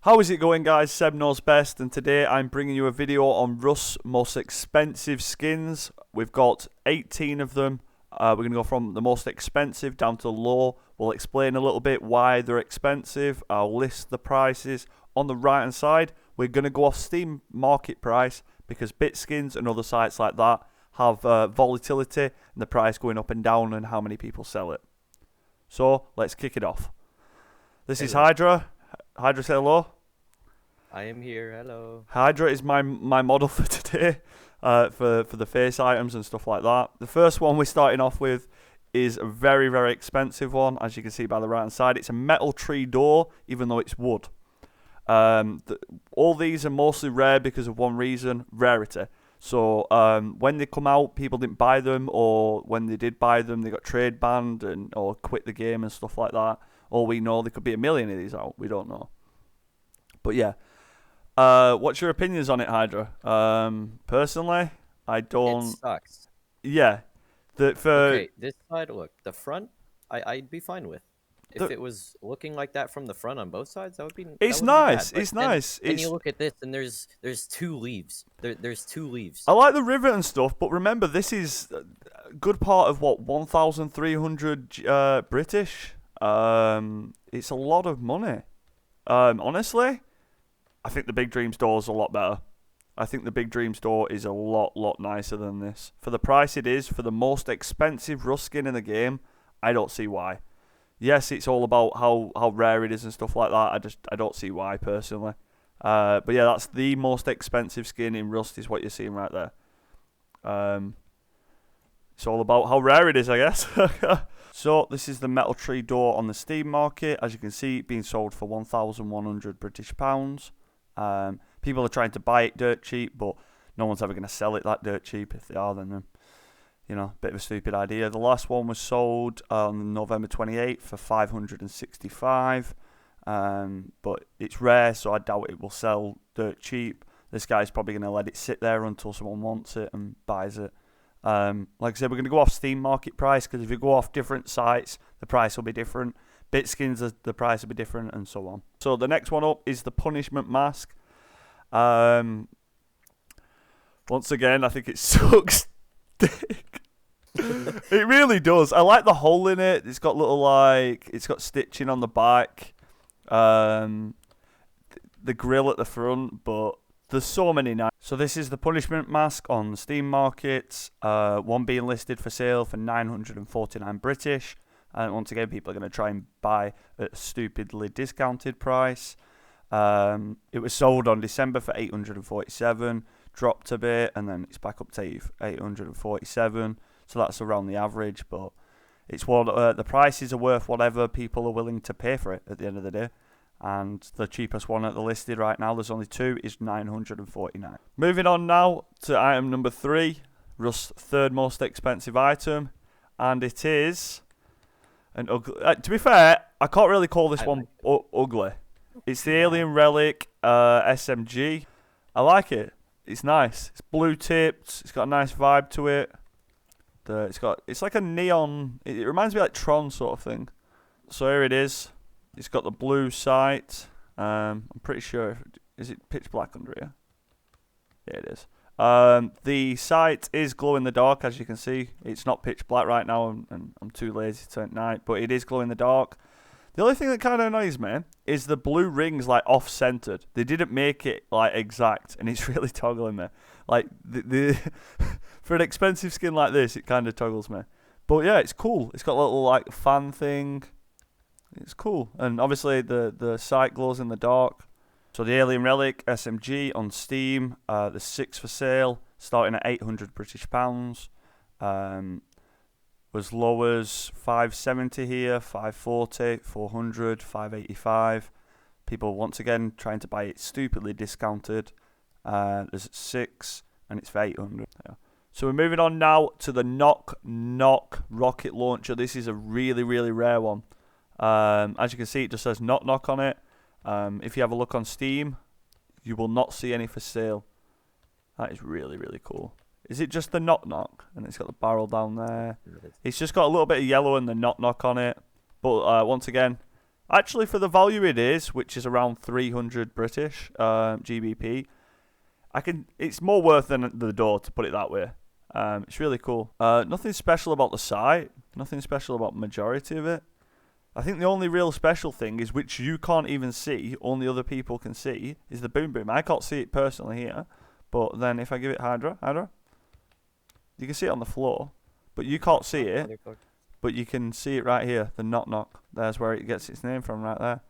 How is it going, guys? Seb knows best, and today I'm bringing you a video on Rust's most expensive skins. We've got 18 of them. We're going to go from the most expensive down to low. We'll explain a little bit why they're expensive. I'll list the prices. On the right hand side, we're going to go off Steam market price because BitSkins and other sites like that have volatility and the price going up and down and how many people sell it. So let's kick it off. This is Hydra. Hydra, say hello. I am here. Hello. Hydra is my model for today, for the face items and stuff like that. The first one we're starting off with is a very, very expensive one, as you can see by the right hand side. It's a metal tree door, even though it's wood. All these are mostly rare because of one reason: rarity. So when they come out, people didn't buy them, or when they did buy them, they got trade banned or quit the game and stuff like that. All we know, there could be a million of these out. We don't know. But yeah. What's your opinions on it, Hydra? Personally, I don't... It sucks. Yeah. Okay, this side, look, the front, I'd be fine with. If it was looking like that from the front on both sides, that would be It's that nice. Be bad. It's nice. And you look at this, and there's two leaves. There's two leaves. I like the rivet and stuff, but remember, this is a good part of, what, 1,300 British? It's a lot of money. Honestly, I think the Big Dream store is a lot better. I think the Big Dream store is a lot nicer than this. For the price it is, for the most expensive Rust skin in the game, I don't see why. Yes, it's all about how rare it is and stuff like that. I don't see why, personally. But yeah, that's the most expensive skin in Rust, is what you're seeing right there. It's all about how rare it is, I guess. So this is the metal tree door on the Steam market. As you can see, being sold for 1,100 British pounds. People are trying to buy it dirt cheap, but no one's ever going to sell it that dirt cheap. If they are, then, you know, bit of a stupid idea. The last one was sold on November 28th for 565. But it's rare, so I doubt it will sell dirt cheap. This guy's probably going to let it sit there until someone wants it and buys it. Like I said, we're going to go off Steam market price, because if you go off different sites, the price will be different. BitSkins, the price will be different, and so on. So the next one up is the Punishment Mask. Once again, I think it sucks dick. It really does. I like the hole in it. It's got it's got stitching on the back. The grill at the front, but there's so many now. So this is the Punishment Mask on the Steam market. One being listed for sale for 949 British. And once again, people are going to try and buy at a stupidly discounted price. It was sold on December for 847, dropped a bit, and then it's back up to 847. So that's around the average, but it's what the prices are worth, whatever people are willing to pay for it at the end of the day. And the cheapest one at the listed right now, there's only two, is 949. Moving on now to item number 3, Rust's third most expensive item, and it is an ugly. To be fair, I can't really call this one ugly. It's the Alien Relic SMG. I like it. It's nice. It's blue tipped. It's got a nice vibe to it. It's like a neon. It reminds me of like Tron sort of thing. So here it is. It's got the blue sight. I'm pretty sure. Is it pitch black under here? Yeah, it is. The sight is glow in the dark, as you can see. It's not pitch black right now, and I'm too lazy to turn it night, but it is glow in the dark. The only thing that kind of annoys me is the blue ring's like off-centered. They didn't make it like exact, and it's really toggling me. Like for an expensive skin like this, it kind of toggles me. But yeah, it's cool. It's got a little like fan thing. It's cool, and obviously the sight glows in the dark. So the Alien Relic SMG on Steam, there's 6 for sale, starting at 800 British pounds. Was low as 570 here, 540, 400, 585. People once again trying to buy it stupidly discounted. There's 6 and it's for 800. Yeah. So we're moving on now to the Knock rocket launcher. This is a really rare one. As you can see, it just says Knock on it. If you have a look on Steam, you will not see any for sale. That is really cool. Is it just the knock? And it's got the barrel down there. It's just got a little bit of yellow and the knock on it. But once again, Actually, for the value it is, which is around 300 British GBP, it's more worth than the door, to put it that way. It's really cool. Nothing special about the site. Nothing special about the majority of it. I think the only real special thing is, which you can't even see, only other people can see, is the boom boom. I can't see it personally here, but then if I give it Hydra, you can see it on the floor, but you can't see it. But you can see it right here, the knock knock. There's where it gets its name from, right there.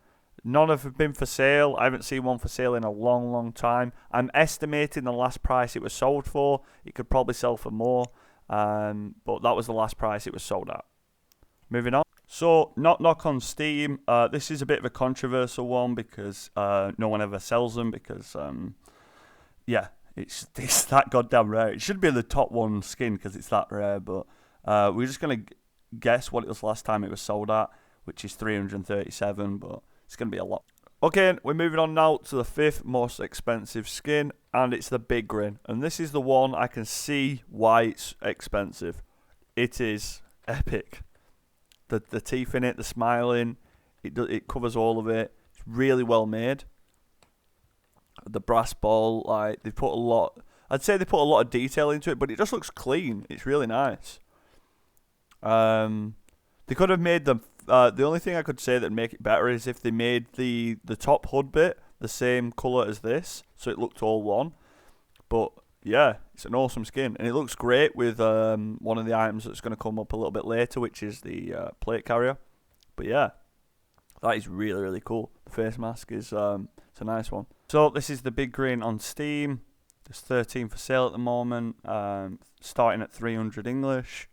None have been for sale. I haven't seen one for sale in a long, long time. I'm estimating the last price it was sold for. It could probably sell for more, but that was the last price it was sold at. Moving on. So, knock knock on Steam. This is a bit of a controversial one because no one ever sells them because, yeah, it's that goddamn rare. It should be the top one skin because it's that rare, but we're just going to guess what it was last time it was sold at, which is 337, but it's going to be a lot. Okay, we're moving on now to the 5th most expensive skin, and it's the Big Grin. And this is the one I can see why it's expensive. It is epic. The teeth in it, the smiling, it covers all of it. It's really well made. The brass ball, like, they put a lot, I'd say they put a lot of detail into it, but it just looks clean. It's really nice. They could have made them. The only thing I could say that'd make it better is if they made the top hood bit the same color as this, so it looked all one. But yeah, it's an awesome skin, and it looks great with one of the items that's going to come up a little bit later, which is the plate carrier. But yeah, that is really, really cool. The face mask is it's a nice one. So this is the Big Grin on Steam. There's 13 for sale at the moment, starting at 300 English,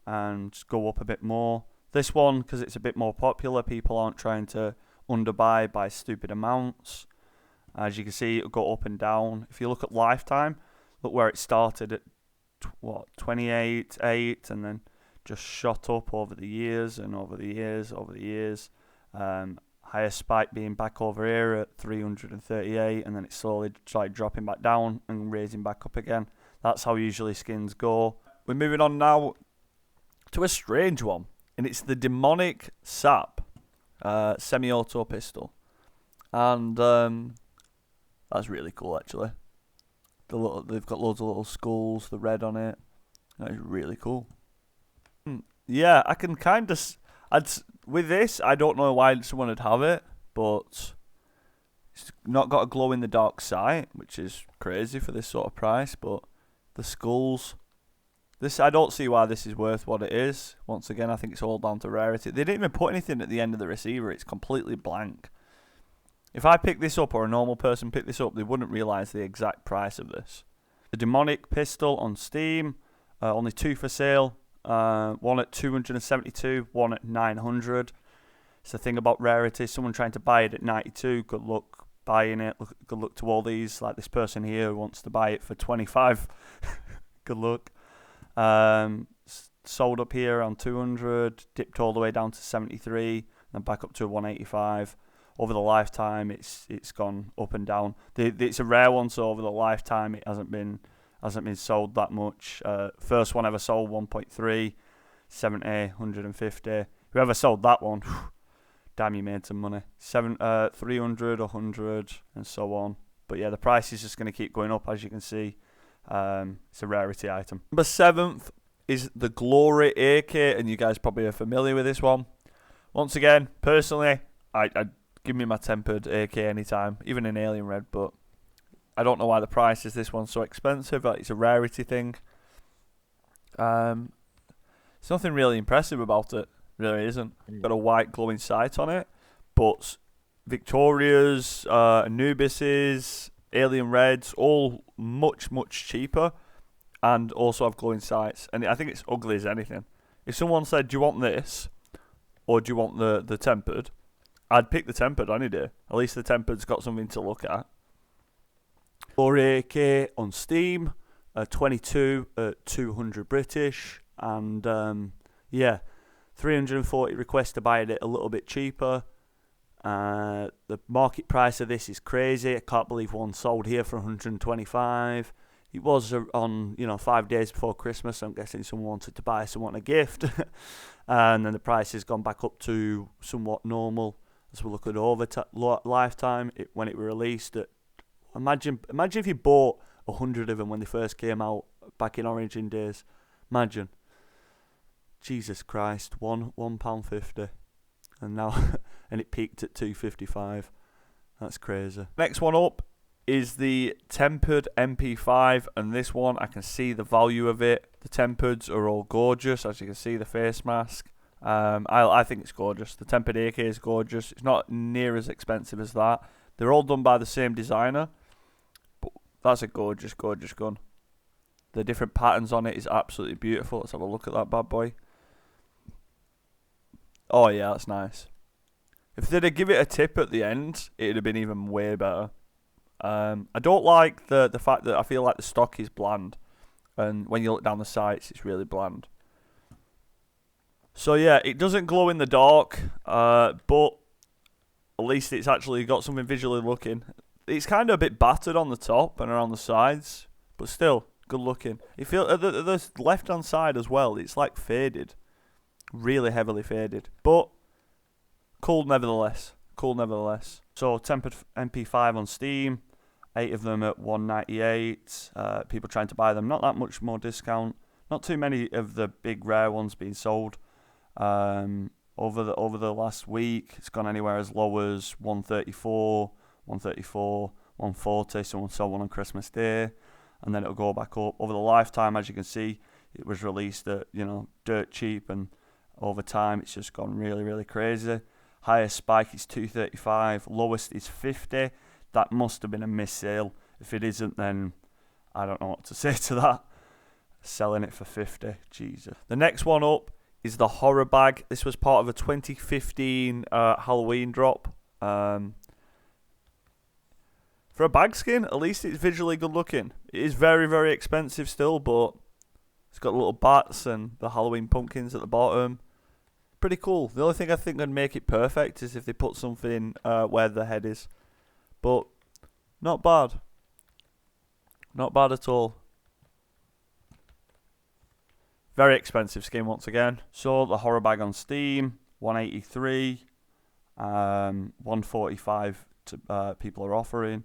and go up a bit more. This one, because it's a bit more popular, people aren't trying to underbuy by stupid amounts. As you can see, it'll go up and down. If you look at lifetime, look where it started at 28.8, and then just shot up over the years and over the years. Highest spike being back over here at 338, and then it slowly started dropping back down and raising back up again. That's how usually skins go. We're moving on now to a strange one, and it's the Demonic Sap semi-auto pistol, and that's really cool actually. They've got loads of little skulls, the red on it. That is really cool. Yeah, I can kind of. With this, I don't know why someone would have it, but it's not got a glow in the dark sight, which is crazy for this sort of price. But the skulls, I don't see why this is worth what it is. Once again, I think it's all down to rarity. They didn't even put anything at the end of the receiver. It's completely blank. If I pick this up or a normal person pick this up, they wouldn't realise the exact price of this. The Demonic pistol on Steam, only 2 for sale. One at 272, one at 900. It's the thing about rarity. Someone trying to buy it at 92, good luck buying it. Good luck to all these. Like this person here who wants to buy it for 25. Good luck. Sold up here around 200, dipped all the way down to 73, then back up to 185. Over the lifetime, it's gone up and down. It's a rare one, so over the lifetime, it hasn't been sold that much. First one ever sold 1.3, 70, 150. Whoever sold that one, damn, you made some money. 300, 100, and so on. But yeah, the price is just going to keep going up, as you can see. It's a rarity item. Number 7th is the Glory AK, and you guys probably are familiar with this one. Once again, personally, I'd give me my tempered AK anytime, even in Alien Red, but I don't know why the price is this one so expensive. It's a rarity thing. There's nothing really impressive about it. Really isn't. Got a white glowing sight on it, but Victoria's, Anubis's, Alien Reds, all much, much cheaper, and also have glowing sights. And I think it's ugly as anything. If someone said, do you want this, or do you want the tempered, I'd pick the tempered any day. At least the tempered's got something to look at. Glory AK on Steam, 22 at 200 British, and yeah, 340 requests to buy it a little bit cheaper. The market price of this is crazy. I can't believe one sold here for 125. It was on 5 days before Christmas. So I'm guessing someone wanted to buy someone a gift, and then the price has gone back up to somewhat normal. Let's look at lifetime. When it was released, imagine if you bought 100 of them when they first came out back in Origin days. Imagine. Jesus Christ, £1.50, and now and it peaked at £2.55. That's crazy. Next one up is the tempered MP5, and this one I can see the value of it. The tempereds are all gorgeous, as you can see the face mask. I think it's gorgeous. The tempered AK is gorgeous. It's not near as expensive as that. They're all done by the same designer, but that's a gorgeous, gorgeous gun. The different patterns on it is absolutely beautiful. Let's have a look at that bad boy. Oh yeah, that's nice. If they'd have given it a tip at the end, it'd have been even way better. I don't like the fact that I feel like the stock is bland, and when you look down the sights, it's really bland. So yeah, it doesn't glow in the dark, but at least it's actually got something visually looking. It's kind of a bit battered on the top and around the sides, but still good looking. You feel at the left hand side as well, it's like faded, really heavily faded, but cool nevertheless. So tempered MP5 on Steam, 8 of them at $1.98. People trying to buy them, not that much more discount. Not too many of the big rare ones being sold. Over the last week, it's gone anywhere as low as 134, 140. Someone sold one on Christmas Day, and then it'll go back up. Over the lifetime, as you can see, it was released at dirt cheap, and over time it's just gone really, really crazy. Highest spike is 235, lowest is 50. That must have been a missed sale. If it isn't, then I don't know what to say to that. Selling it for 50, Jesus. The next one up is the horror bag. This was part of a 2015 Halloween drop. For a bag skin, at least it's visually good looking. It is very, very expensive still, but it's got little bats and the Halloween pumpkins at the bottom. Pretty cool. The only thing I think would make it perfect is if they put something where the head is. But not bad. Not bad at all. Very expensive skin once again. So the horror bag on Steam, $183, $145 to people are offering.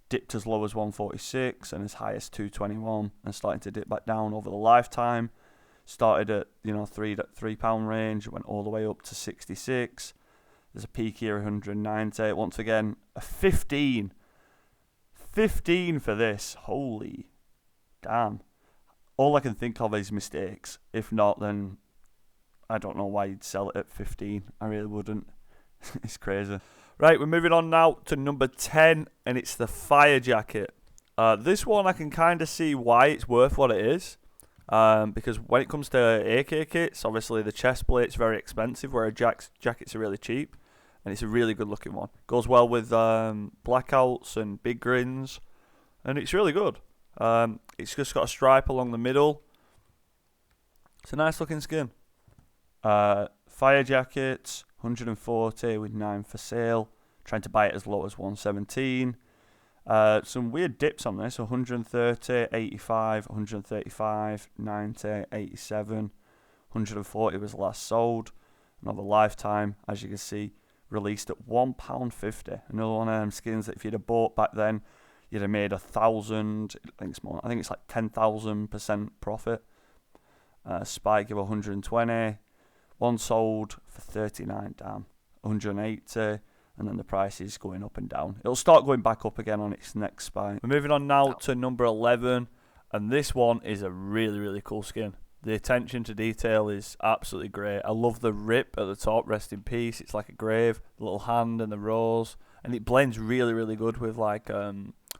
Dipped as low as $146 and as high as $221, and starting to dip back down over the lifetime. Started at £3 range, went all the way up to 66. There's a peak here, 190. Once again, a 15 for this. Holy damn. All I can think of is mistakes. If not, then I don't know why you'd sell it at 15. I really wouldn't. It's crazy. Right, we're moving on now to number 10, and it's the fire jacket. This one I can kind of see why it's worth what it is. Because when it comes to AK kits, obviously the chest plate's very expensive, whereas jackets are really cheap, and it's a really good looking one. Goes well with blackouts and big grins, and it's really good. It's just got a stripe along the middle. It's a nice looking skin. Fire jackets, 140 with 9 for sale. Trying to buy it as low as 117. Some weird dips on this, 130, 85, 135, 90, 87, 140 was last sold. Another lifetime, as you can see, released at £1.50. Another one of them skins that if you'd have bought back then, you'd have made 1,000, I think it's more, I think it's like 10,000% profit. Spike of 120, one sold for 39, damn, 180. And then the price is going up and down. It'll start going back up again on its next spike. We're moving on now to number 11. And this one is a really, really cool skin. The attention to detail is absolutely great. I love the rip at the top, rest in peace. It's like a grave, the little hand and the rose. And it blends really, really good with like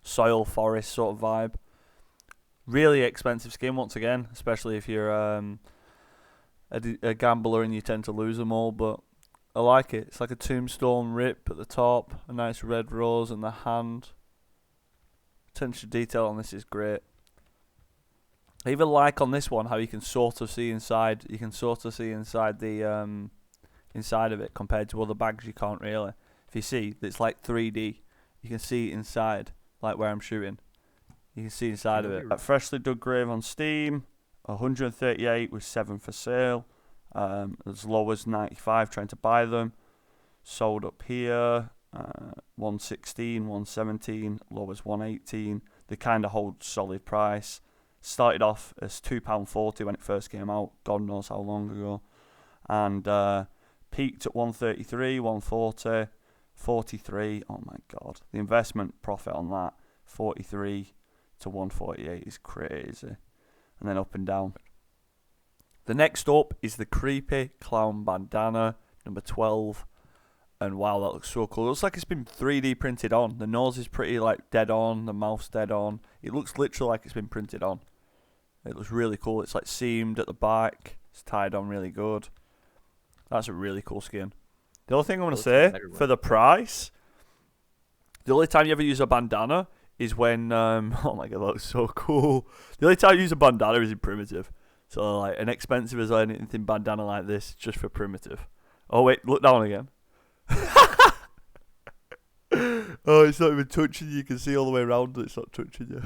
soil forest sort of vibe. Really expensive skin once again, especially if you're a gambler and you tend to lose them all. But I like it. It's like a tombstone rip at the top, a nice red rose in the hand. Attention to detail on this is great. I even like on this one how you can sort of see inside. You can sort of see inside the inside of it compared to other bags you can't really. If you see, it's like 3D. You can see inside, like where I'm shooting. You can see inside of it. A freshly dug grave on Steam, 138 with 7 for sale. As low as 95 trying to buy them. sold up here, 116, 117, low as 118. They kind of hold solid price. Started off as £2.40 when it first came out, God knows how long ago. And peaked at 133, 140, 43. Oh my God. The investment profit on that, 43 to 148 is crazy. And then up and down. The next up is the Creepy Clown Bandana, number 12. And wow, that looks so cool. It looks like it's been 3D printed on. The nose is pretty like dead on. The mouth's dead on. It looks literally like it's been printed on. It looks really cool. It's like seamed at the back. It's tied on really good. That's a really cool skin. The other thing I'm going to say, for the price, the only time you ever use a bandana is when, oh my God, that looks so cool. The only time you use a bandana is in primitive. So like an expensive as anything bandana like this, just for primitive. Oh wait, look down again. Oh, it's not even touching you. You can see all the way around it. It's not touching you.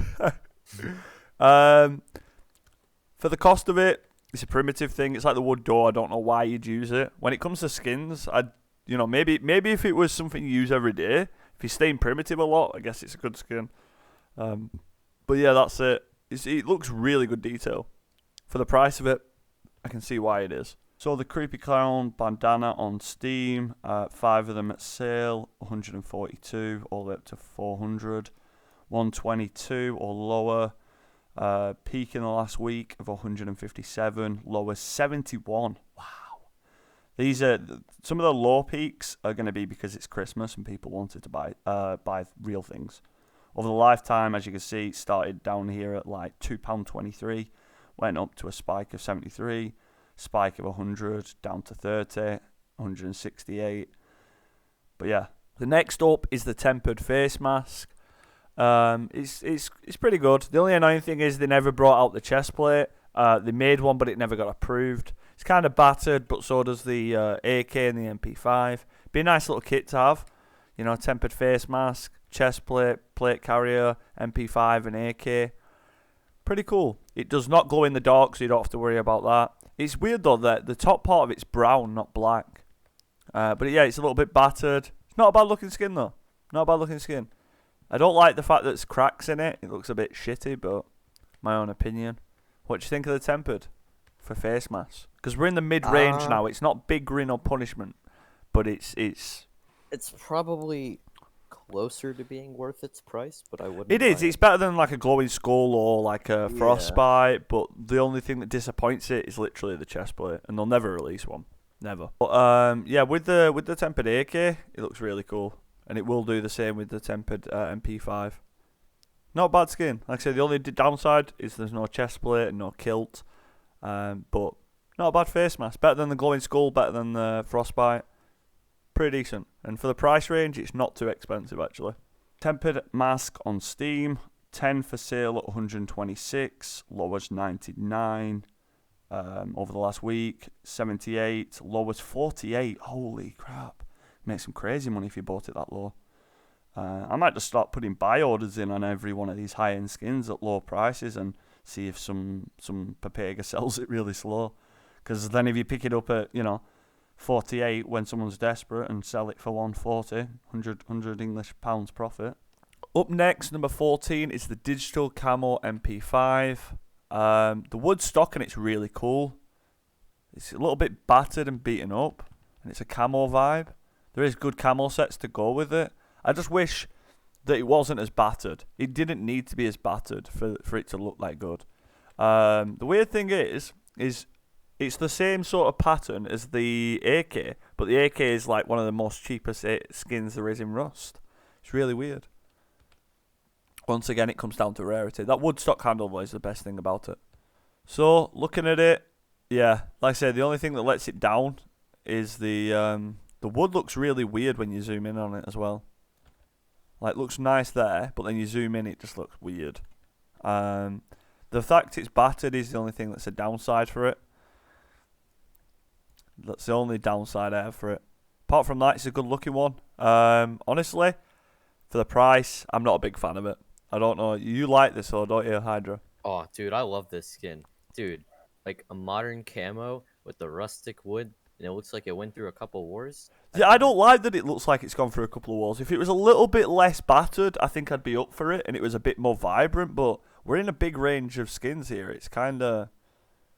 For the cost of it, it's a primitive thing. It's like the wood door. I don't know why you'd use it. When it comes to skins, maybe if it was something you use every day, if you're staying primitive a lot, I guess it's a good skin. But yeah, that's it. It looks really good detail. For the price of it, I can see why it is. So the Creepy Clown Bandana on Steam, 5 of them at sale, 142 all the way up to 400, 122 or lower. Peak in the last week of 157, lower 71. Wow. These are some of the low peaks are going to be because it's Christmas and people wanted to buy real things. Over the lifetime, as you can see, it started down here at like £2.23, went up to a spike of 73, spike of 100, down to 30, 168. But yeah, the next up is the tempered face mask. It's pretty good. The only annoying thing is they never brought out the chest plate. They made one, but it never got approved. It's kind of battered, but so does the AK and the MP5. Be a nice little kit to have. You know, tempered face mask, chest plate, plate carrier, MP5 and AK. Pretty cool. It does not glow in the dark, so you don't have to worry about that. It's weird though that the top part of it's brown, not black. But yeah, it's a little bit battered. It's not a bad looking skin though. Not a bad looking skin. I don't like the fact that there's cracks in it. It looks a bit shitty, but my own opinion. What do you think of the tempered for face masks? Because we're in the mid-range now. It's not big grin or punishment, but it's probably closer to being worth its price, but I wouldn't. It is. It's better than like a glowing skull or like a frostbite, but the only thing that disappoints it is literally the chest plate, and they'll never release one. Never. But yeah, with the tempered AK, it looks really cool. And it will do the same with the tempered MP5. Not bad skin. Like I said, the only downside is there's no chest plate and no kilt. But not a bad face mask. Better than the glowing skull, better than the frostbite. Pretty decent. And for the price range, it's not too expensive actually. Tempered mask on Steam. 10 for sale at 126. Lowest 99. Over the last week. 78. Lowest 48. Holy crap. Make some crazy money if you bought it that low. I might just start putting buy orders in on every one of these high-end skins at low prices and see if some Papega sells it really slow. Because then if you pick it up at 48 when someone's desperate and sell it for 140, 100 English pounds profit. Up next, number 14 is the digital Camo MP5. The wood stock and it's really cool. It's a little bit battered and beaten up, and it's a camo vibe. There is good camo sets to go with it. I just wish that it wasn't as battered. It didn't need to be as battered for it to look like good. The weird thing is it's the same sort of pattern as the AK, but the AK is like one of the most cheapest skins there is in Rust. It's really weird. Once again, it comes down to rarity. That wood stock handle is the best thing about it. So, looking at it, yeah, like I said, the only thing that lets it down is the wood looks really weird when you zoom in on it as well. Like, looks nice there, but then you zoom in, it just looks weird. The fact it's battered is the only thing that's a downside for it. That's the only downside I have for it. Apart from that, it's a good looking one. Honestly, for the price, I'm not a big fan of it. I don't know. You like this or don't you, Hydra? Oh, dude, I love this skin. Dude, like a modern camo with the rustic wood. and it looks like it went through a couple wars. Yeah, I don't like that it looks like it's gone through a couple of wars. If it was a little bit less battered, I think I'd be up for it, and it was a bit more vibrant. But we're in a big range of skins here. It's kind of,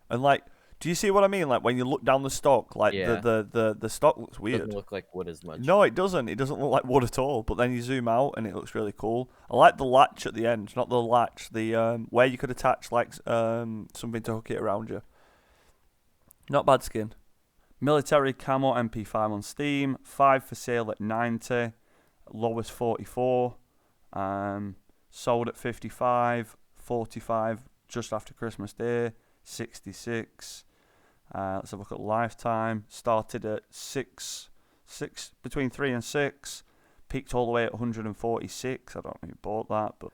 and like, do you see what I mean? Like when you look down the stock, like Yeah. the stock looks weird. Doesn't look like wood as much. No, it doesn't. It doesn't look like wood at all. But then you zoom out, and it looks really cool. I like the latch at the end, not the latch, the where you could attach like something to hook it around you. Not bad skin. Military Camo MP5 on Steam, 5 for sale at 90, lowest 44, sold at 55, 45 just after Christmas Day, 66. Let's have a look at lifetime. Started at 6, between 3 and 6, peaked all the way at 146. I don't know who bought that, but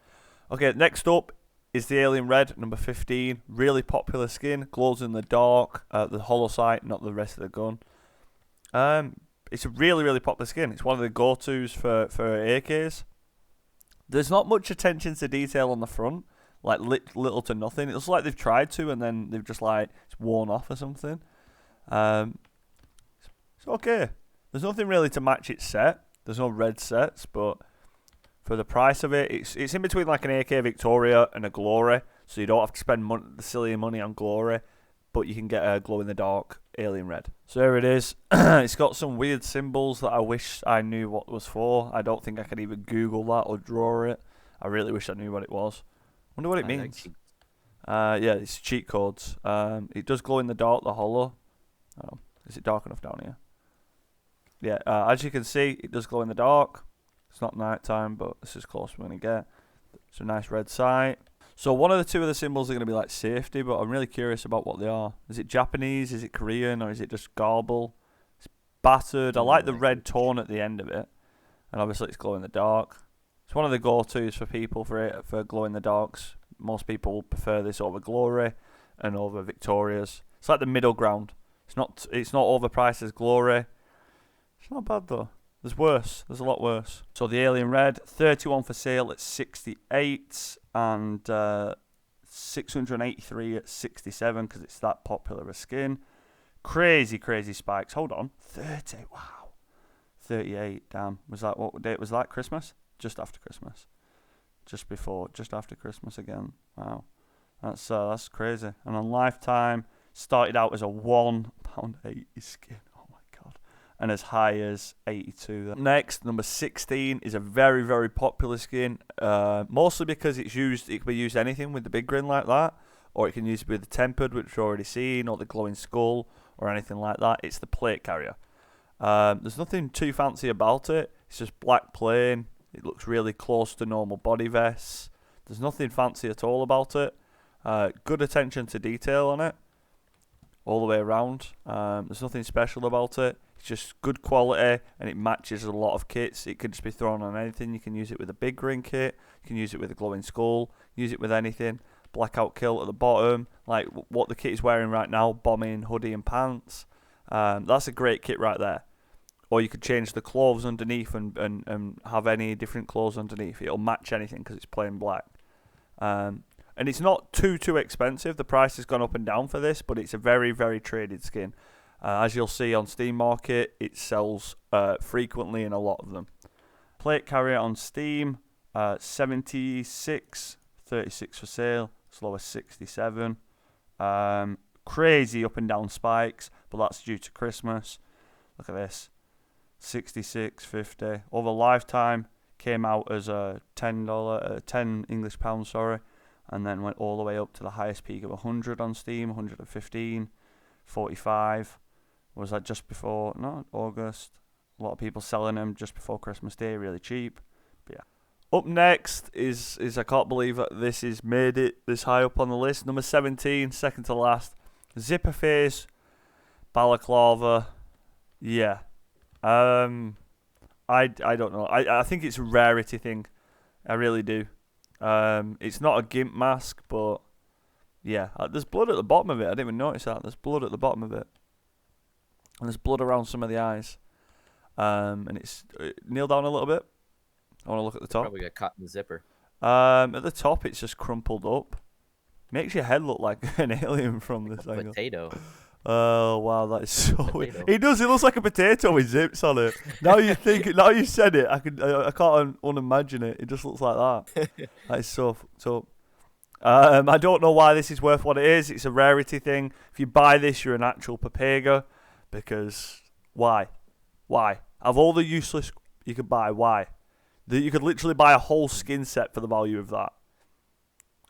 okay. Next up is the Alien Red, number 15. Really popular skin, glows in the dark. The hollow sight, not the rest of the gun. It's a really popular skin. It's one of the go-tos for AKs. There's not much attention to detail on the front, like little to nothing. It looks like they've tried to, and then they've just like it's worn off or something. It's okay. There's nothing really to match its set. There's no red sets, but for the price of it, it's in between like an AK Victoria and a Glory, so you don't have to spend the silly money on Glory, but you can get a glow-in-the-dark Alien Red. So there it is. It's got some weird symbols that I wish I knew what it was for. I don't think I could even Google that or draw it. I really wish I knew what it was. Wonder what it means. Yeah, it's cheat codes. It does glow in the dark, the hollow. Oh, is it dark enough down here? Yeah, as you can see, it does glow in the dark. It's not night time, but this is as close we're going to get. It's a nice red sight. So one of the two of the symbols are going to be like safety, but I'm really curious about what they are. Is it Japanese, is it Korean, or is it just garble? It's battered. I like the red tone at the end of it. And obviously it's glow in the dark. It's one of the go-tos for people for glow in the darks. Most people prefer this over Glory and over Victorias. It's like the middle ground. It's not overpriced as Glory. It's not bad though. There's worse. There's a lot worse. So the Alien Red, 31 for sale at 68 and 683 at 67 because it's that popular a skin. Crazy spikes. Hold on. 30. Wow. 38. Damn. Was that what date was that? Christmas? Just after Christmas. Just after Christmas again. Wow. That's crazy. And on Lifetime, started out as a £1.80 skin. And as high as 82. Next, number 16 is a very popular skin. Mostly because it can be used anything with the big grin like that, or it can use it with the tempered, which we've already seen, or the glowing skull, or anything like that. It's the plate carrier. There's nothing too fancy about it. It's just black plain. It looks really close to normal body vests. There's nothing fancy at all about it. Good attention to detail on it, all the way around. There's nothing special about it. It's just good quality, and it matches a lot of kits. It could just be thrown on anything. You can use it with a big grin kit. You can use it with a glowing skull. Use it with anything. Blackout kilt at the bottom, like what the kit is wearing right now, bombing, hoodie and pants. That's a great kit right there. Or you could change the clothes underneath and have any different clothes underneath. It'll match anything because it's plain black. And it's not too expensive. The price has gone up and down for this, but it's a very traded skin. As you'll see on Steam Market, it sells frequently in a lot of them. Plate carrier on Steam, 76, 36 for sale, as low as 67. Crazy up and down spikes, but that's due to Christmas. Look at this, 66, 50. Over Lifetime, came out as a £10, English pounds, sorry, and then went all the way up to the highest peak of 100 on Steam, 115, 45. Was that just before? No, August. A lot of people selling them just before Christmas Day, really cheap. But yeah. Up next is I can't believe that this has made it this high up on the list. Number 17, second to last. Zipper face, balaclava. Yeah. I don't know. I think it's a rarity thing. I really do. It's not a gimp mask, but yeah, there's blood at the bottom of it. I didn't even notice that. There's blood at the bottom of it. And there's blood around some of the eyes. And it's kneel down a little bit. I want to look at the top. Probably got caught in the zipper. At the top, it's just crumpled up. Makes your head look like an alien from this angle. Potato. Oh wow, that is so weird. Potato. It does. It looks like a potato with zips on it. Now you think, now you said it, I can't unimagine it. It just looks like that. That is so fucked up. I don't know why this is worth what it is. It's a rarity thing. If you buy this, you're an actual Papega. Because why? Why? Of all the useless you could buy, why? You could literally buy a whole skin set for the value of that.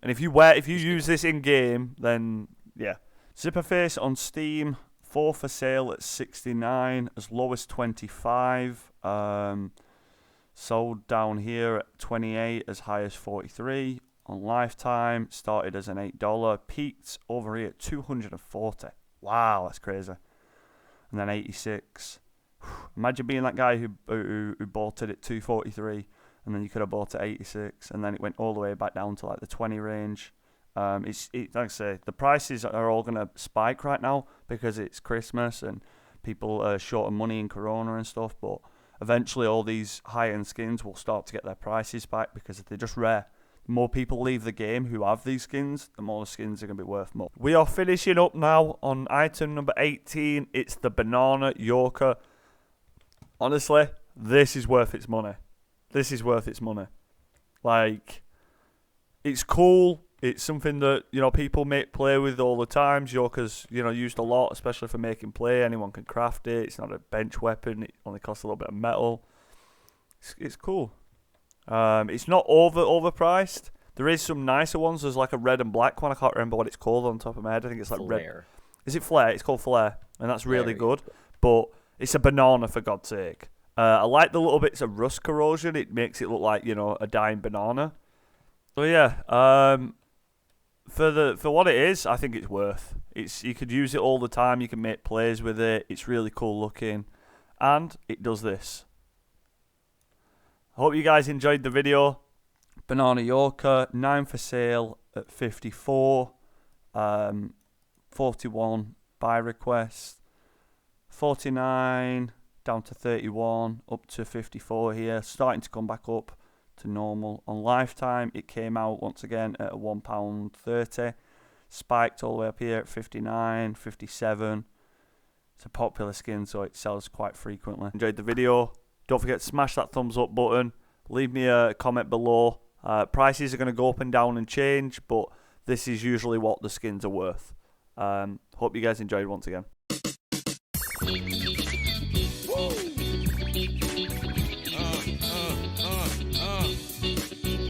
And if you use this in game, then yeah. Zipperface on Steam, 4 for sale at 69, as low as 25. Sold down here at 28, as high as 43. On Lifetime, started as an $8, peaked over here at 240. Wow, that's crazy. And then 86. Imagine being that guy who bought it at 243, and then you could have bought it at 86, and then it went all the way back down to like the 20 range. Like I say, the prices are all going to spike right now because it's Christmas and people are short of money in Corona and stuff, but eventually all these high-end skins will start to get their prices back because they're just rare. The more people leave the game who have these skins, the more the skins are going to be worth more. We are finishing up now on item number 18. It's the Bandana Eoka. Honestly, this is worth its money. This is worth its money. Like, it's cool. It's something that, people play with all the time. Eoka's, used a lot, especially for making play. Anyone can craft it. It's not a bench weapon. It only costs a little bit of metal. It's cool. It's not overpriced. There is some nicer ones. There's like a red and black one. I can't remember what it's called on top of my head. I think it's like Flare. Red. Is it Flare? It's called Flare, and that's really good. But it's a banana, for God's sake. I like the little bits of rust corrosion. It makes it look like, a dying banana. So yeah, for what it is, I think it's worth. You could use it all the time. You can make plays with it. It's really cool looking, and it does this. I hope you guys enjoyed the video. Bandana Eoka, 9 for sale at 54, 41 buy request, 49 down to 31, up to 54 here, starting to come back up to normal. On Lifetime, it came out once again at £1.30, spiked all the way up here at 59, 57. It's a popular skin, so it sells quite frequently. Enjoyed the video. Don't forget to smash that thumbs up button. Leave me a comment below. Prices are going to go up and down and change, but this is usually what the skins are worth. Hope you guys enjoyed once again.